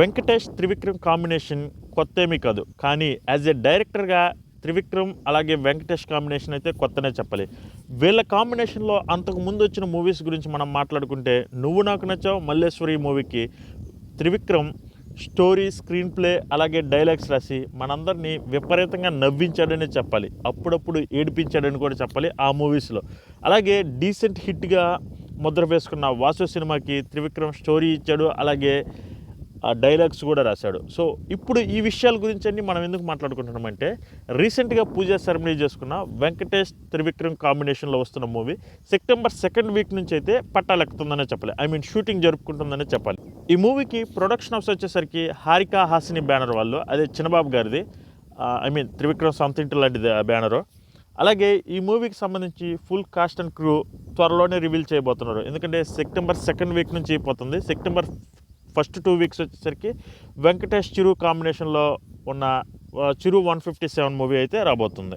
Venkatesh Trivikram combination కొత్త ఏమీ కాదు, కానీ యాజ్ ఏ డైరెక్టర్గా త్రివిక్రమ్ అలాగే వెంకటేష్ కాంబినేషన్ అయితే కొత్తనే చెప్పాలి. వీళ్ళ కాంబినేషన్లో అంతకు ముందు వచ్చిన మూవీస్ గురించి మనం మాట్లాడుకుంటే నువ్వు నాకు నచ్చావు మల్లేశ్వరి మూవీకి త్రివిక్రమ్ స్టోరీ, స్క్రీన్ ప్లే అలాగే డైలాగ్స్ రాసి మనందరినీ విపరీతంగా నవ్వించాడనే చెప్పాలి, అప్పుడప్పుడు ఏడిపించాడని కూడా చెప్పాలి ఆ మూవీస్లో. అలాగే డీసెంట్ హిట్గా ముద్ర వేసుకున్న వాసు సినిమాకి త్రివిక్రమ్ స్టోరీ ఇచ్చాడు, అలాగే డైలాగ్స్ కూడా రాశాడు. సో ఇప్పుడు ఈ విషయాల గురించి అన్ని మనం ఎందుకు మాట్లాడుకుంటున్నామంటే, రీసెంట్గా పూజా సెరమనీ చేసుకున్న వెంకటేష్ త్రివిక్రమ్ కాంబినేషన్లో వస్తున్న మూవీ సెప్టెంబర్ 2nd వీక్ నుంచి అయితే పట్టాలెక్కుతుందనే చెప్పాలి, షూటింగ్ జరుపుకుంటుందనే చెప్పాలి. ఈ మూవీకి ప్రొడక్షన్ హౌస్ వచ్చేసరికి హారికా హాసిని బ్యానర్ వాళ్ళు, అదే చిన్నబాబు గారిది, త్రివిక్రమ్ సొంత ఇంటి లాంటిది బ్యానరు. అలాగే ఈ మూవీకి సంబంధించి ఫుల్ కాస్ట్ అండ్ క్రూ త్వరలోనే రివీల్ చేయబోతున్నారు, ఎందుకంటే సెప్టెంబర్ 2nd వీక్ నుంచి అయిపోతుంది. సెప్టెంబర్ ఫస్ట్ 2 వీక్స్ వచ్చేసరికి వెంకటేష్ చిరు కాంబినేషన్లో ఉన్న చిరు 157 మూవీ అయితే రాబోతుంది.